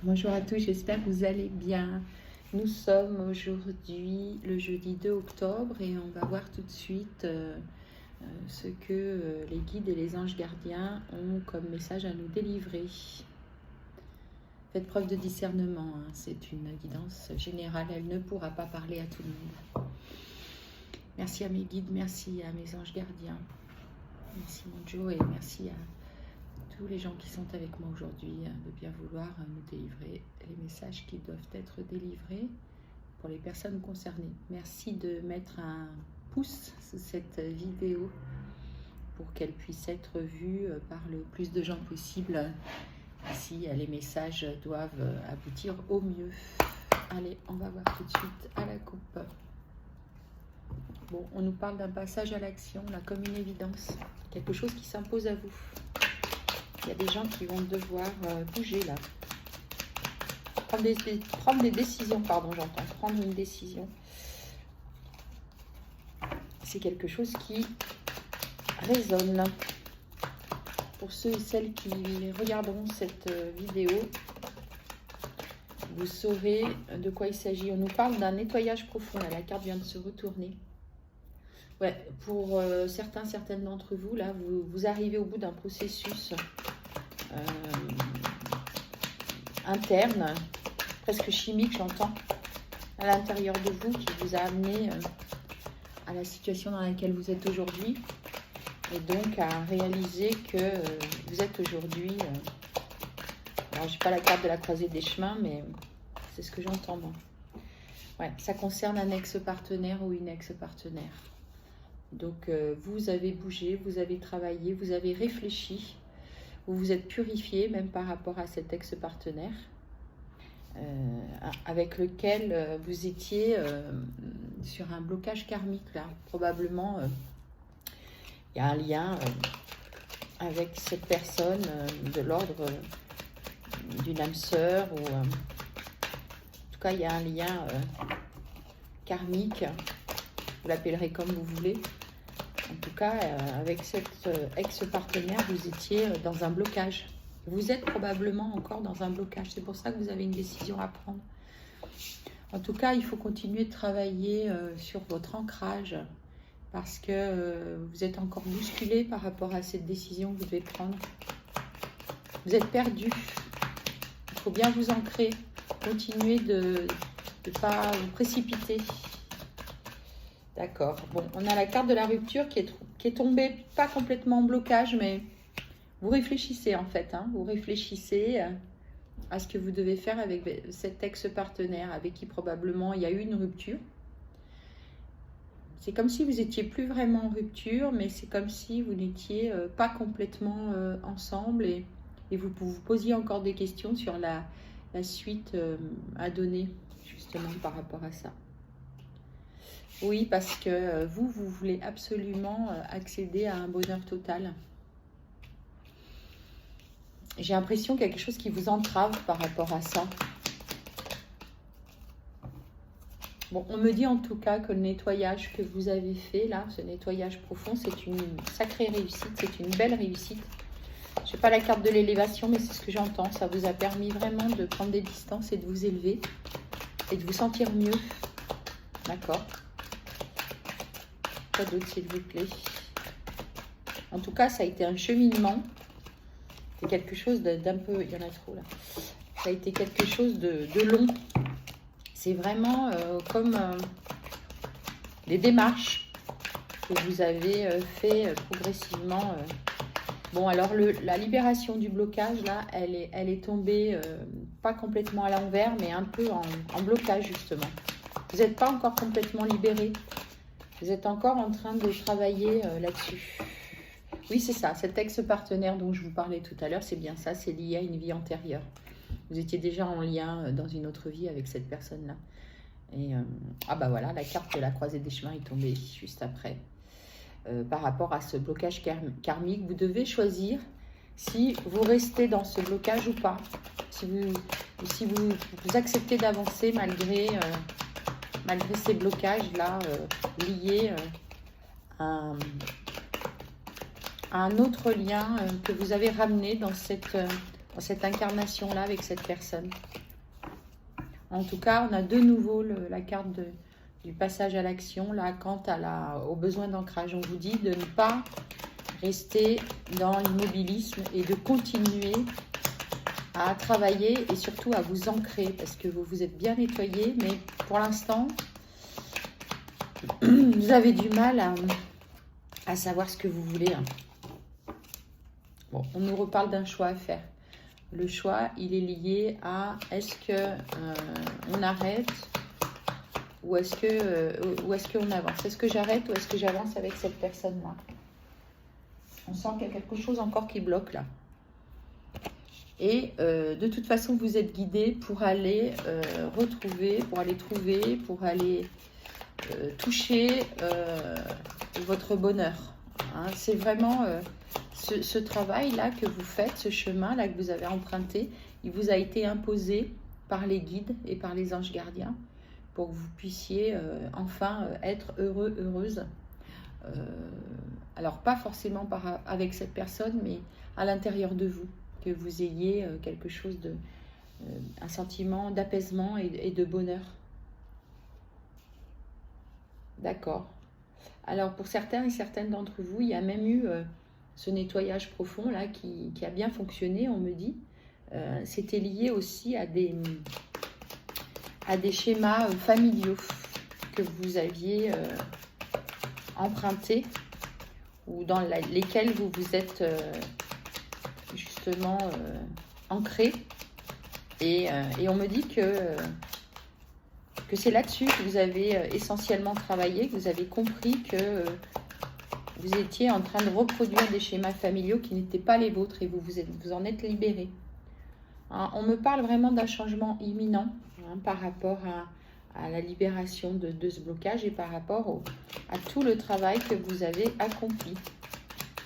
Bonjour à tous, j'espère que vous allez bien. Nous sommes aujourd'hui le jeudi 2 octobre et on va voir tout de suite ce que les guides et les anges gardiens ont comme message à nous délivrer. Faites preuve de discernement, hein. C'est une guidance générale, elle ne pourra pas parler à tout le monde. Merci à mes guides, merci à mes anges gardiens, merci mon Joe et merci à tous les gens qui sont avec moi aujourd'hui de bien vouloir nous délivrer les messages qui doivent être délivrés pour les personnes concernées. Merci de mettre un pouce sous cette vidéo pour qu'elle puisse être vue par le plus de gens possible si les messages doivent aboutir au mieux. Allez, on va voir tout de suite à la coupe. Bon, on nous parle d'un passage à l'action, là, comme une évidence, quelque chose qui s'impose à vous. Il y a des gens qui vont devoir bouger là. Prendre des décisions, pardon, j'entends. Prendre une décision. C'est quelque chose qui résonne. Pour ceux et celles qui regarderont cette vidéo, vous saurez de quoi il s'agit. On nous parle d'un nettoyage profond. Là, la carte vient de se retourner. Ouais, pour certaines d'entre vous, là, vous arrivez au bout d'un processus interne, presque chimique, j'entends, à l'intérieur de vous, qui vous a amené à la situation dans laquelle vous êtes aujourd'hui, et donc à réaliser que vous êtes aujourd'hui, alors j'ai pas la carte de la croisée des chemins, mais c'est ce que j'entends moi. Ouais, ça concerne un ex-partenaire ou une ex-partenaire. Donc vous avez bougé, vous avez travaillé, vous avez réfléchi, vous vous êtes purifié même par rapport à cet ex-partenaire avec lequel vous étiez sur un blocage karmique là. Probablement il y a un lien avec cette personne de l'ordre d'une âme sœur ou en tout cas il y a un lien karmique, vous l'appellerez comme vous voulez. En tout cas, avec cet ex-partenaire, vous étiez dans un blocage. Vous êtes probablement encore dans un blocage. C'est pour ça que vous avez une décision à prendre. En tout cas, il faut continuer de travailler sur votre ancrage parce que vous êtes encore bousculé par rapport à cette décision que vous devez prendre. Vous êtes perdu. Il faut bien vous ancrer. Continuez de ne pas vous précipiter. D'accord. Bon, on a la carte de la rupture qui est tombée, pas complètement en blocage, mais vous réfléchissez en fait. Hein, vous réfléchissez à ce que vous devez faire avec cet ex-partenaire avec qui probablement il y a eu une rupture. C'est comme si vous n'étiez plus vraiment en rupture, mais c'est comme si vous n'étiez pas complètement ensemble et vous vous posiez encore des questions sur la suite à donner justement par rapport à ça. Oui, parce que vous voulez absolument accéder à un bonheur total. J'ai l'impression qu'il y a quelque chose qui vous entrave par rapport à ça. Bon, on me dit en tout cas que le nettoyage que vous avez fait, là, ce nettoyage profond, c'est une sacrée réussite, c'est une belle réussite. Je n'ai pas la carte de l'élévation, mais c'est ce que j'entends. Ça vous a permis vraiment de prendre des distances et de vous élever et de vous sentir mieux. D'accord ? Pas d'autre, s'il vous plaît. En tout cas, ça a été un cheminement. C'est quelque chose d'un peu... Il y en a trop, là. Ça a été quelque chose de long. C'est vraiment comme des démarches que vous avez fait progressivement. Bon, alors, la libération du blocage, là, elle est tombée pas complètement à l'envers, mais un peu en blocage, justement. Vous n'êtes pas encore complètement libéré. Vous êtes encore en train de travailler là-dessus. Oui, c'est ça. Cet ex-partenaire dont je vous parlais tout à l'heure, c'est bien ça. C'est lié à une vie antérieure. Vous étiez déjà en lien dans une autre vie avec cette personne-là. Et ah bah voilà, la carte de la croisée des chemins est tombée juste après. Par rapport à ce blocage karmique, vous devez choisir si vous restez dans ce blocage ou pas. Si vous acceptez d'avancer malgré ces blocages-là liés à un autre lien que vous avez ramené dans cette dans cette incarnation-là avec cette personne. En tout cas, on a de nouveau la carte du passage à l'action, là, quant au besoin d'ancrage. On vous dit de ne pas rester dans l'immobilisme et de continuer à travailler et surtout à vous ancrer parce que vous vous êtes bien nettoyé, mais pour l'instant, vous avez du mal à savoir ce que vous voulez. Bon, on nous reparle d'un choix à faire. Le choix, il est lié à est-ce que on arrête ou est-ce qu'on avance? Est-ce que j'arrête ou est-ce que j'avance avec cette personne-là? On sent qu'il y a quelque chose encore qui bloque là. Et de toute façon, vous êtes guidé pour aller retrouver, pour aller trouver, pour aller toucher votre bonheur. Hein. C'est vraiment ce travail-là que vous faites, ce chemin-là que vous avez emprunté, il vous a été imposé par les guides et par les anges gardiens pour que vous puissiez enfin être heureux, heureuse. Alors, pas forcément avec cette personne, mais à l'intérieur de vous, que vous ayez quelque chose un sentiment d'apaisement et de bonheur. D'accord. Alors, pour certains et certaines d'entre vous, il y a même eu ce nettoyage profond là qui a bien fonctionné, on me dit. C'était lié aussi à des schémas familiaux que vous aviez empruntés ou dans lesquels vous vous êtes justement ancré. Et on me dit que c'est là-dessus que vous avez essentiellement travaillé, que vous avez compris que vous étiez en train de reproduire des schémas familiaux qui n'étaient pas les vôtres et vous en êtes libéré. Hein, on me parle vraiment d'un changement imminent par rapport à la libération de ce blocage et par rapport à tout le travail que vous avez accompli.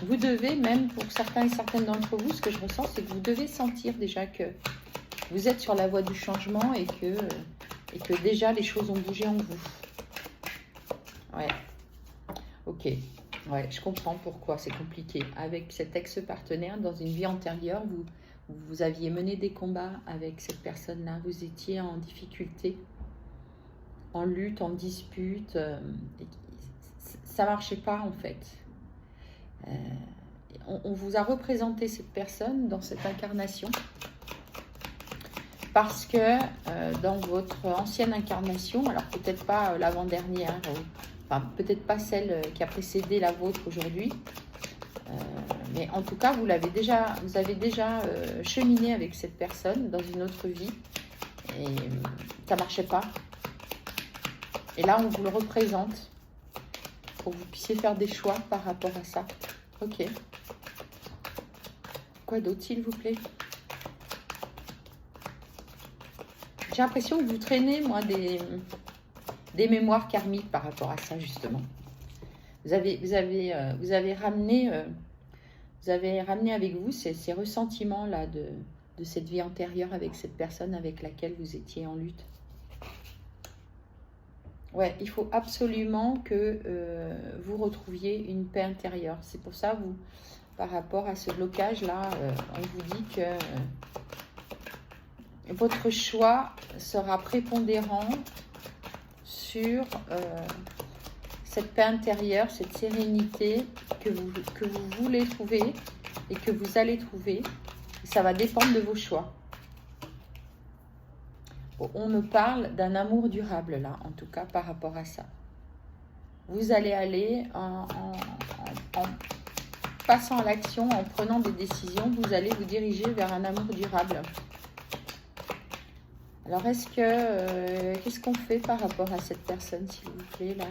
Vous devez, même pour certains et certaines d'entre vous, ce que je ressens, c'est que vous devez sentir déjà que vous êtes sur la voie du changement et que déjà les choses ont bougé en vous. Ouais. Ok. Ouais, je comprends pourquoi c'est compliqué. Avec cet ex-partenaire, dans une vie antérieure, vous aviez mené des combats avec cette personne-là. Vous étiez en difficulté, en lutte, en dispute. Ça ne marchait pas en fait. On vous a représenté cette personne dans cette incarnation parce que dans votre ancienne incarnation, alors peut-être pas l'avant-dernière, enfin peut-être pas celle qui a précédé la vôtre aujourd'hui, mais en tout cas vous avez déjà cheminé avec cette personne dans une autre vie et ça marchait pas. Et là on vous le représente pour que vous puissiez faire des choix par rapport à ça. Ok. Quoi d'autre s'il vous plaît? J'ai l'impression que vous traînez, moi, des mémoires karmiques par rapport à ça, justement. Vous avez ramené avec vous ces ressentiments-là de cette vie antérieure avec cette personne avec laquelle vous étiez en lutte. Ouais, il faut absolument que vous retrouviez une paix intérieure. C'est pour ça, par rapport à ce blocage-là, on vous dit que votre choix sera prépondérant sur cette paix intérieure, cette sérénité que vous voulez trouver et que vous allez trouver. Et ça va dépendre de vos choix. Bon, on me parle d'un amour durable là, en tout cas par rapport à ça. Vous allez aller en passant à l'action, en prenant des décisions, vous allez vous diriger vers un amour durable. Alors, qu'est-ce qu'on fait par rapport à cette personne, s'il vous plaît, là?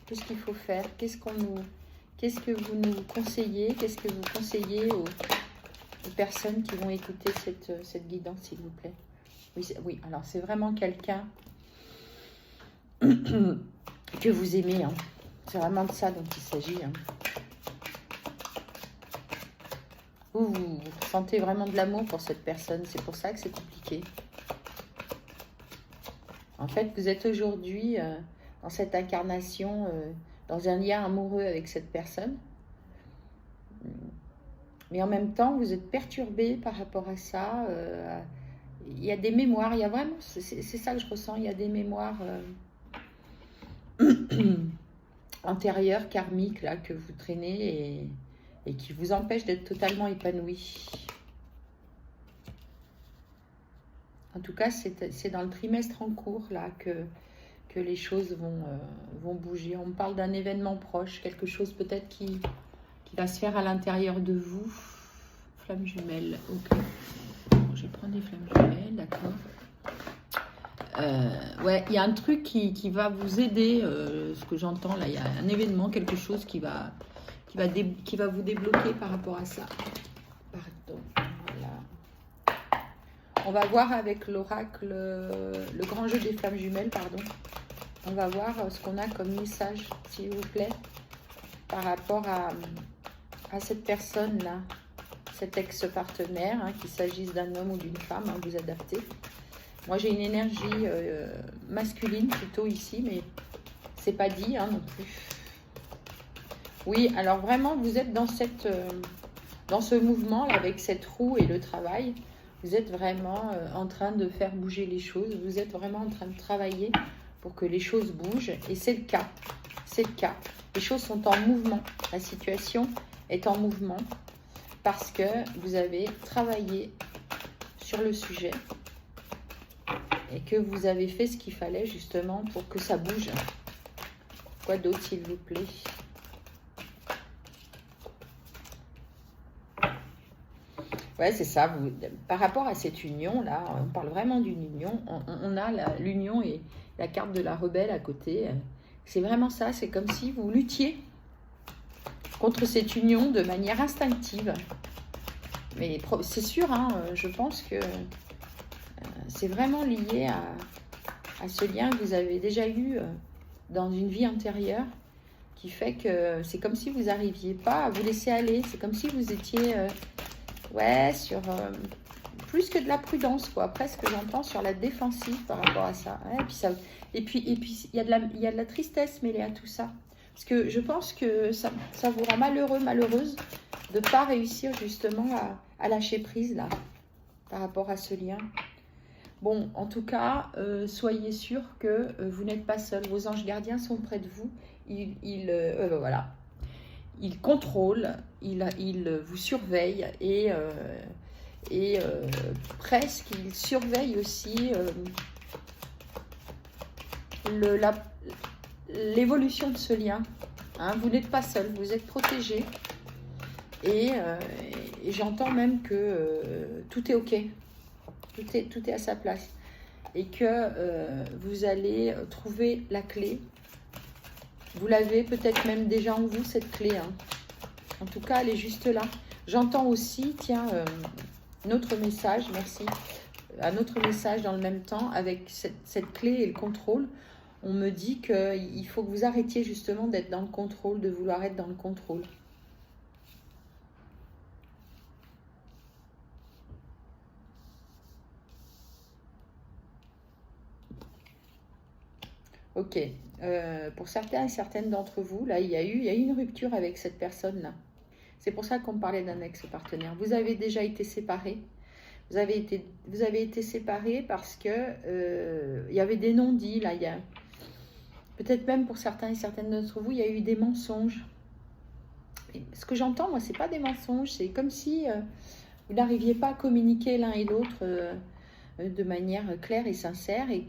Qu'est-ce qu'il faut faire? Qu'est-ce que vous nous conseillez? Qu'est-ce que vous conseillez aux personnes qui vont écouter cette guidance, s'il vous plaît? Oui, alors c'est vraiment quelqu'un que vous aimez. Hein. C'est vraiment de ça dont il s'agit. Hein. Vous ressentez vraiment de l'amour pour cette personne. C'est pour ça que c'est compliqué. En fait, vous êtes aujourd'hui dans cette incarnation, dans un lien amoureux avec cette personne. Mais en même temps, vous êtes perturbé par rapport à ça. Il y a des mémoires, il y a vraiment, c'est ça que je ressens, il y a des mémoires antérieures, karmiques, là, que vous traînez et qui vous empêchent d'être totalement épanoui. En tout cas, c'est dans le trimestre en cours, là, que les choses vont bouger. On me parle d'un événement proche, quelque chose peut-être qui va se faire à l'intérieur de vous. Flamme jumelle, ok. Je vais prendre des flammes jumelles, d'accord. Ouais, il y a un truc qui va vous aider, ce que j'entends là, il y a un événement, quelque chose qui va vous débloquer par rapport à ça. Pardon, voilà. On va voir avec l'oracle, le grand jeu des flammes jumelles, pardon. On va voir ce qu'on a comme message, s'il vous plaît, par rapport à cette personne-là, cet ex-partenaire, hein, qu'il s'agisse d'un homme ou d'une femme, hein, vous adaptez. Moi, j'ai une énergie masculine plutôt ici, mais c'est pas dit hein, non plus. Oui, alors vraiment, vous êtes dans ce mouvement là, avec cette roue et le travail. Vous êtes vraiment en train de faire bouger les choses. Vous êtes vraiment en train de travailler pour que les choses bougent. Et c'est le cas. C'est le cas. Les choses sont en mouvement. La situation est en mouvement parce que vous avez travaillé sur le sujet et que vous avez fait ce qu'il fallait justement pour que ça bouge. Quoi d'autre, s'il vous plaît? Ouais, c'est ça. Par rapport à cette union, là, on parle vraiment d'une union. On a l'union et la carte de la rebelle à côté. C'est vraiment ça. C'est comme si vous luttiez contre cette union de manière instinctive. Mais c'est sûr, hein, je pense que c'est vraiment lié à ce lien que vous avez déjà eu dans une vie antérieure, qui fait que c'est comme si vous n'arriviez pas à vous laisser aller. C'est comme si vous étiez, ouais, sur plus que de la prudence, quoi. Presque, j'entends, sur la défensive par rapport à ça. Ouais, et puis il y a de la tristesse mêlée à tout ça. Parce que je pense que ça vous rend malheureux, malheureuse, de ne pas réussir justement à lâcher prise, là, par rapport à ce lien. Bon, en tout cas, soyez sûr que vous n'êtes pas seul. Vos anges gardiens sont près de vous. Voilà. Ils contrôlent, ils vous surveillent et presque, ils surveillent aussi l'évolution de ce lien. Hein, vous n'êtes pas seul, vous êtes protégé. Et j'entends même que tout est OK. Tout est à sa place. Et que vous allez trouver la clé. Vous l'avez peut-être même déjà en vous, cette clé. Hein. En tout cas, elle est juste là. J'entends aussi, tiens, notre message, merci. Un autre message dans le même temps, avec cette clé et le contrôle. On me dit qu'il faut que vous arrêtiez justement d'être dans le contrôle, de vouloir être dans le contrôle. Ok. Pour certains et certaines d'entre vous, là, il y a eu une rupture avec cette personne-là. C'est pour ça qu'on parlait d'un ex-partenaire. Vous avez déjà été séparés. Vous avez été séparés parce que il y avait des non-dits, là. Peut-être même pour certains et certaines d'entre vous, il y a eu des mensonges. Et ce que j'entends, moi, c'est pas des mensonges. C'est comme si vous n'arriviez pas à communiquer l'un et l'autre de manière claire et sincère et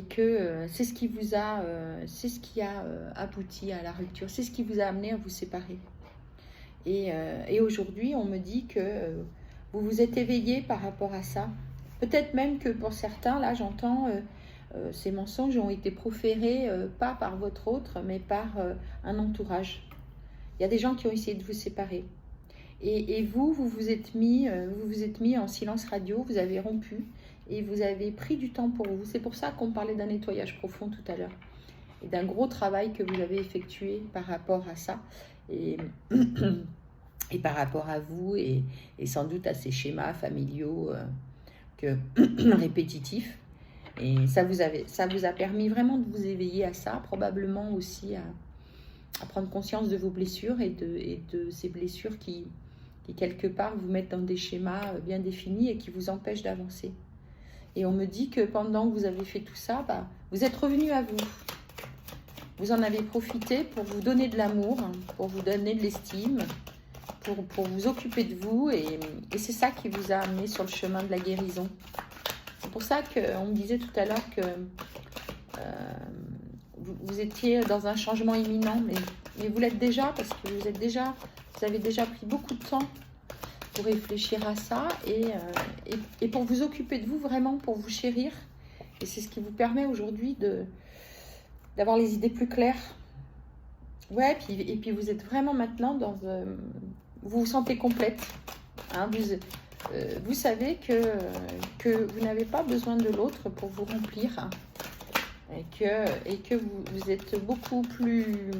que c'est ce qui vous a, c'est ce qui a abouti à la rupture. C'est ce qui vous a amené à vous séparer. Et aujourd'hui, on me dit que vous vous êtes éveillé par rapport à ça. Peut-être même que pour certains, là, j'entends... ces mensonges ont été proférés pas par votre autre, mais par un entourage. Il y a des gens qui ont essayé de vous séparer. Et vous vous êtes mis en silence radio, vous avez rompu et vous avez pris du temps pour vous. C'est pour ça qu'on parlait d'un nettoyage profond tout à l'heure et d'un gros travail que vous avez effectué par rapport à ça et par rapport à vous et sans doute à ces schémas familiaux répétitifs. Et ça vous a permis vraiment de vous éveiller à ça, probablement aussi à prendre conscience de vos blessures et de ces blessures qui qui quelque part vous mettent dans des schémas bien définis et qui vous empêchent d'avancer. Et on me dit que pendant que vous avez fait tout ça, vous êtes revenu à vous. Vous en avez profité pour vous donner de l'amour, pour vous donner de l'estime, pour vous occuper de vous. Et c'est ça qui vous a amené sur le chemin de la guérison. C'est pour ça qu'on me disait tout à l'heure que vous étiez dans un changement imminent. Mais vous l'êtes déjà parce que vous avez déjà pris beaucoup de temps pour réfléchir à ça et pour vous occuper de vous, vraiment pour vous chérir. Et c'est ce qui vous permet aujourd'hui d'avoir les idées plus claires. Ouais, et puis vous êtes vraiment maintenant vous vous sentez complète. Hein, vous savez que vous n'avez pas besoin de l'autre pour vous remplir. Hein, et que vous êtes beaucoup plus...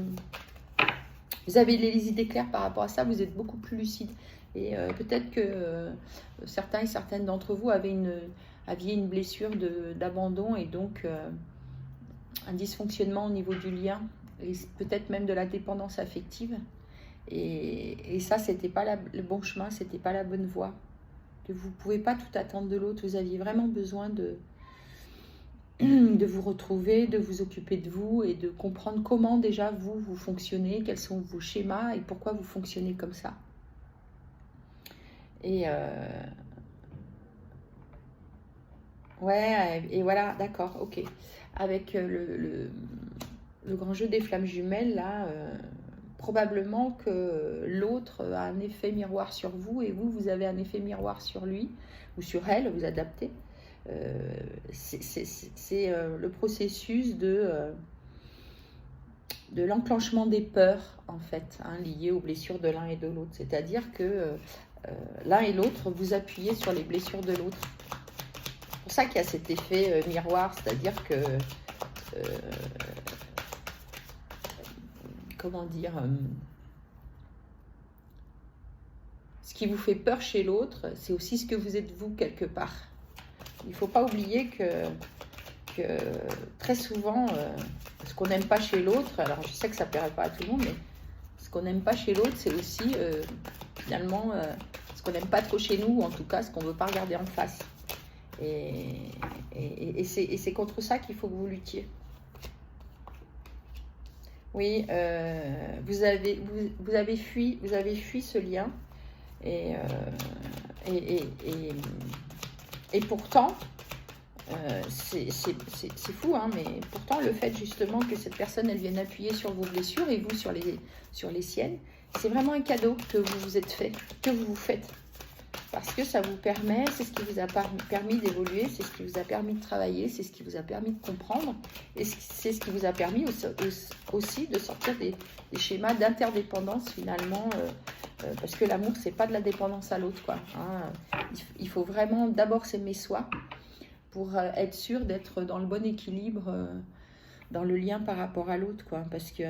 Vous avez les idées claires par rapport à ça, vous êtes beaucoup plus lucide. Et peut-être que certains et certaines d'entre vous aviez une blessure d'abandon et donc un dysfonctionnement au niveau du lien, et peut-être même de la dépendance affective. Et ça, c'était pas le bon chemin, c'était pas la bonne voie. Vous ne pouvez pas tout attendre de l'autre, vous aviez vraiment besoin de vous retrouver, de vous occuper de vous et de comprendre comment déjà vous fonctionnez, quels sont vos schémas et pourquoi vous fonctionnez comme ça. Ouais, et voilà, d'accord, ok. Avec le grand jeu des flammes jumelles, là, probablement que l'autre a un effet miroir sur vous et vous avez un effet miroir sur lui ou sur elle, vous adaptez. C'est le processus de l'enclenchement des peurs, en fait, hein, liées aux blessures de l'un et de l'autre. C'est-à-dire que l'un et l'autre, vous appuyez sur les blessures de l'autre. C'est pour ça qu'il y a cet effet miroir, c'est-à-dire que... comment dire, ce qui vous fait peur chez l'autre, c'est aussi ce que vous êtes vous quelque part. Il ne faut pas oublier que très souvent, ce qu'on n'aime pas chez l'autre, alors je sais que ça ne plairait pas à tout le monde, mais ce qu'on n'aime pas chez l'autre, c'est aussi finalement ce qu'on n'aime pas trop chez nous, ou en tout cas ce qu'on ne veut pas regarder en face. Et c'est contre ça qu'il faut que vous luttiez. Oui, vous avez fui ce lien et pourtant, c'est fou, hein, mais pourtant le fait justement que cette personne elle vienne appuyer sur vos blessures et vous sur les siennes, c'est vraiment un cadeau que vous vous êtes fait, que vous vous faites. Parce que ça vous permet, c'est ce qui vous a permis d'évoluer, c'est ce qui vous a permis de travailler, c'est ce qui vous a permis de comprendre, et c'est ce qui vous a permis aussi de sortir des schémas d'interdépendance finalement, parce que l'amour, c'est pas de la dépendance à l'autre, quoi. Hein. Il faut vraiment d'abord s'aimer soi pour être sûr d'être dans le bon équilibre, dans le lien par rapport à l'autre, quoi. Parce que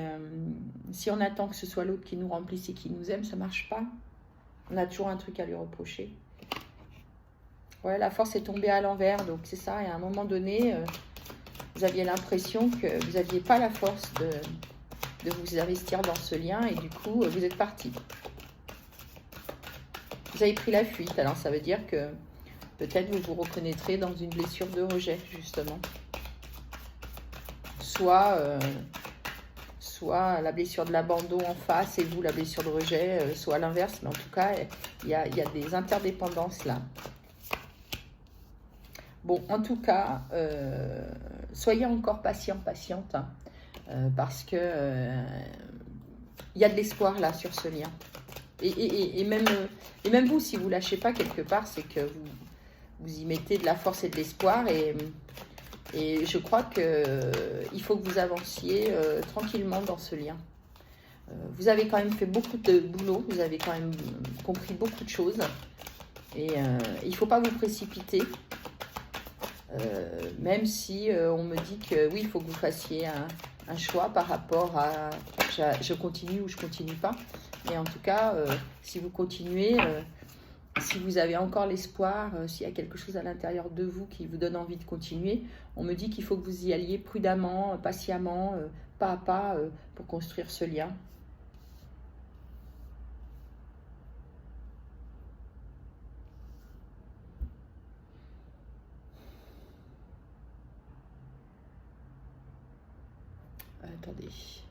si on attend que ce soit l'autre qui nous remplisse et qui nous aime, ça marche pas. On a toujours un truc à lui reprocher. Ouais, la force est tombée à l'envers, donc c'est ça. Et à un moment donné, vous aviez l'impression que vous n'aviez pas la force de vous investir dans ce lien et du coup, vous êtes parti. Vous avez pris la fuite. Alors, ça veut dire que peut-être vous vous reconnaîtrez dans une blessure de rejet, justement. Soit la blessure de l'abandon en face et vous la blessure de rejet, soit l'inverse, mais en tout cas, il y a des interdépendances là. Bon, en tout cas, soyez encore patiente, hein, parce que il y a de l'espoir là sur ce lien. Et même vous, si vous ne lâchez pas quelque part, c'est que vous y mettez de la force et de l'espoir et je crois qu'il faut que vous avanciez tranquillement dans ce lien. Vous avez quand même fait beaucoup de boulot, vous avez quand même compris beaucoup de choses. Et il ne faut pas vous précipiter. Même si on me dit que oui, il faut que vous fassiez un choix par rapport à je continue ou je continue pas. Mais en tout cas, si vous continuez... si vous avez encore l'espoir, s'il y a quelque chose à l'intérieur de vous qui vous donne envie de continuer, on me dit qu'il faut que vous y alliez prudemment, patiemment, pas à pas, pour construire ce lien. Attendez.